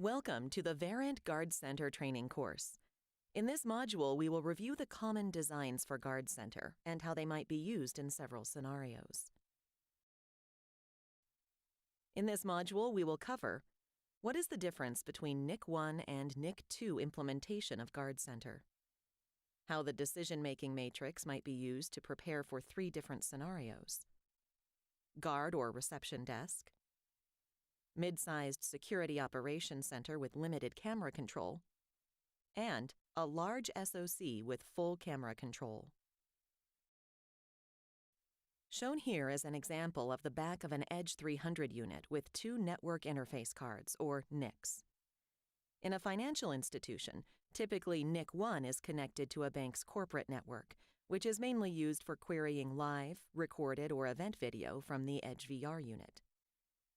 Welcome to the Verint Guard Center training course. In this module, we will review the common designs for Guard Center and how they might be used in several scenarios. In this module, we will cover what is the difference between NIC 1 and NIC 2 implementation of Guard Center, how the decision-making matrix might be used to prepare for 3 different scenarios, guard or reception desk, mid-sized security operations center with limited camera control, and a large SoC with full camera control. Shown here is an example of the back of an Edge 300 unit with 2 network interface cards, or NICs. In a financial institution, typically NIC 1 is connected to a bank's corporate network, which is mainly used for querying live, recorded, or event video from the Edge VR unit.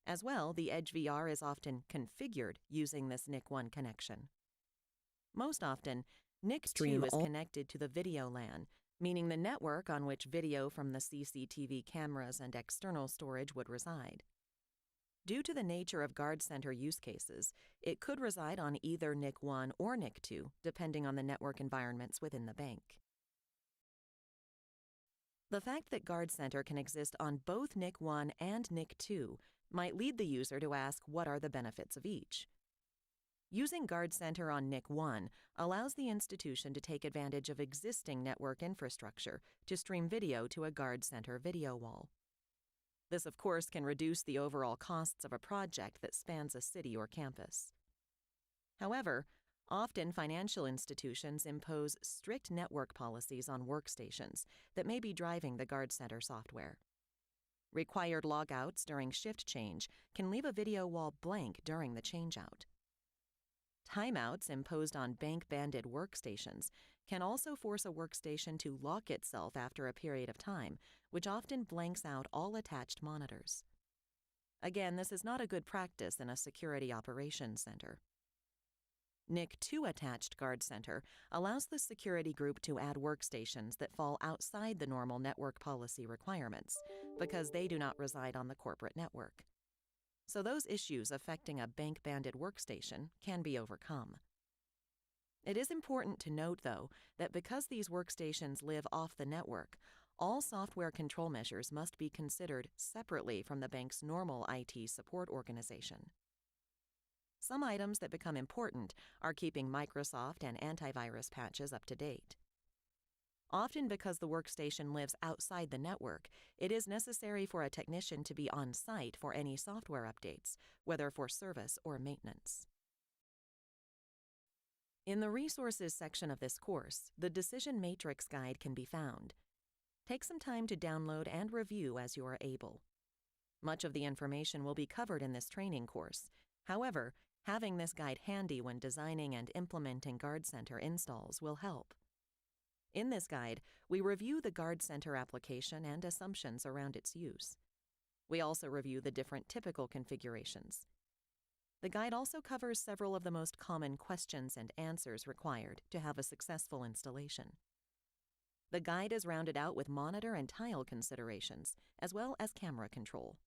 As well, the Edge VR is often configured using this NIC 1 connection. Most often, NIC 2 is connected to the video LAN, meaning the network on which video from the CCTV cameras and external storage would reside. Due to the nature of Guard Center use cases, it could reside on either NIC 1 or NIC 2, depending on the network environments within the bank. The fact that Guard Center can exist on both NIC 1 and NIC 2 might lead the user to ask what are the benefits of each. Using Guard Center on NIC 1 allows the institution to take advantage of existing network infrastructure to stream video to a Guard Center video wall. This, of course, can reduce the overall costs of a project that spans a city or campus. However, often financial institutions impose strict network policies on workstations that may be driving the Guard Center software. Required logouts during shift change can leave a video wall blank during the changeout. Timeouts imposed on bank-banded workstations can also force a workstation to lock itself after a period of time, which often blanks out all attached monitors. Again, this is not a good practice in a security operations center. NIC 2 attached Guard Center allows the security group to add workstations that fall outside the normal network policy requirements because they do not reside on the corporate network. So those issues affecting a bank-banded workstation can be overcome. It is important to note, though, that because these workstations live off the network, all software control measures must be considered separately from the bank's normal IT support organization. Some items that become important are keeping Microsoft and antivirus patches up to date. Often because the workstation lives outside the network, it is necessary for a technician to be on site for any software updates, whether for service or maintenance. In the Resources section of this course, the Decision Matrix Guide can be found. Take some time to download and review as you are able. Much of the information will be covered in this training course. However, having this guide handy when designing and implementing Guard Center installs will help. In this guide, we review the Guard Center application and assumptions around its use. We also review the different typical configurations. The guide also covers several of the most common questions and answers required to have a successful installation. The guide is rounded out with monitor and tile considerations, as well as camera control.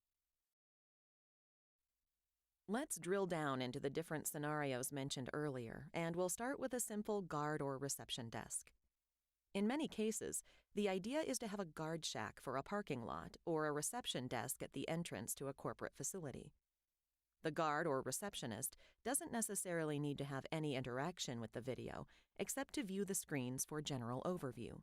Let's drill down into the different scenarios mentioned earlier, and we'll start with a simple guard or reception desk. In many cases, the idea is to have a guard shack for a parking lot or a reception desk at the entrance to a corporate facility. The guard or receptionist doesn't necessarily need to have any interaction with the video, except to view the screens for general overview.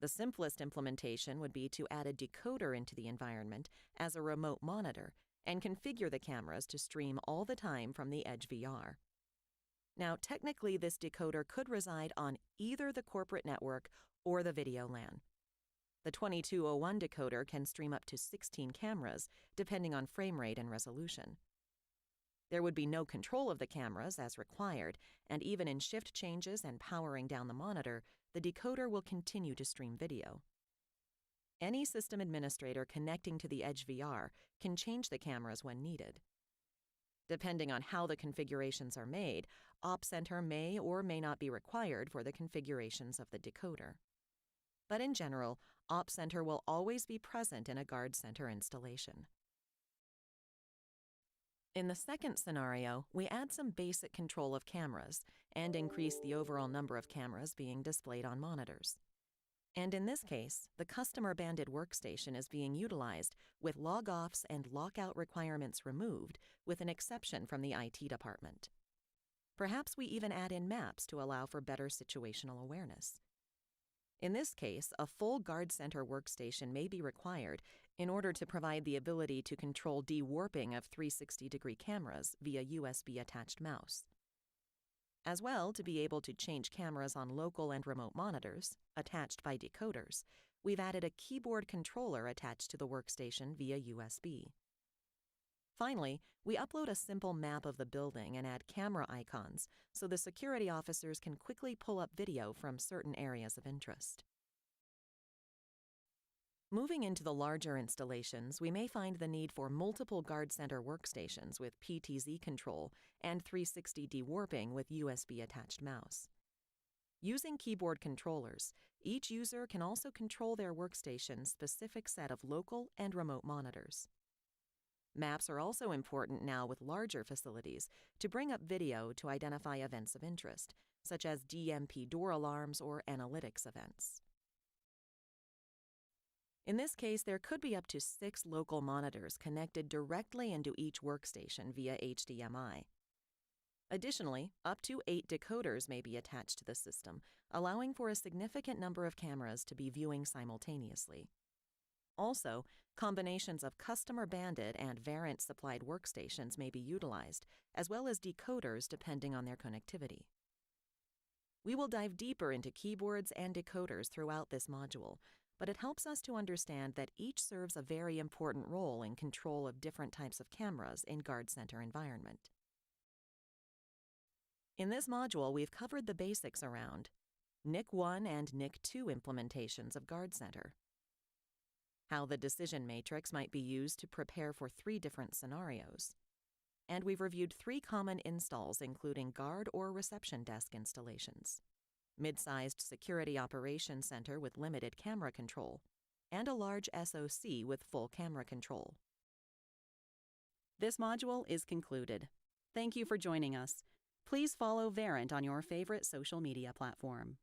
The simplest implementation would be to add a decoder into the environment as a remote monitor and configure the cameras to stream all the time from the Edge VR. Now, technically, this decoder could reside on either the corporate network or the video LAN. The 2201 decoder can stream up to 16 cameras, depending on frame rate and resolution. There would be no control of the cameras as required, and even in shift changes and powering down the monitor, the decoder will continue to stream video. Any system administrator connecting to the Edge VR can change the cameras when needed. Depending on how the configurations are made, Op Center may or may not be required for the configurations of the decoder. But in general, Op Center will always be present in a Guard Center installation. In the second scenario, we add some basic control of cameras and increase the overall number of cameras being displayed on monitors. And in this case, the customer banded workstation is being utilized with log-offs and lockout requirements removed, with an exception from the IT department. Perhaps we even add in maps to allow for better situational awareness. In this case, a full Guard Center workstation may be required in order to provide the ability to control de-warping of 360-degree cameras via USB-attached mouse. As well, to be able to change cameras on local and remote monitors, attached by decoders, we've added a keyboard controller attached to the workstation via USB. Finally, we upload a simple map of the building and add camera icons so the security officers can quickly pull up video from certain areas of interest. Moving into the larger installations, we may find the need for multiple Guard Center workstations with PTZ control and 360 de-warping with USB-attached mouse. Using keyboard controllers, each user can also control their workstation's specific set of local and remote monitors. Maps are also important now with larger facilities to bring up video to identify events of interest, such as DMP door alarms or analytics events. In this case, there could be up to 6 local monitors connected directly into each workstation via HDMI. Additionally, up to 8 decoders may be attached to the system, allowing for a significant number of cameras to be viewing simultaneously. Also, combinations of customer-banded and Verint-supplied workstations may be utilized, as well as decoders depending on their connectivity. We will dive deeper into keyboards and decoders throughout this module, but it helps us to understand that each serves a very important role in control of different types of cameras in Guard Center environment. In this module, we've covered the basics around NIC 1 and NIC 2 implementations of Guard Center, how the decision matrix might be used to prepare for 3 different scenarios, and we've reviewed 3 common installs including guard or reception desk installations, mid-sized security operations center with limited camera control, and a large SoC with full camera control. This module is concluded. Thank you for joining us. Please follow Verint on your favorite social media platform.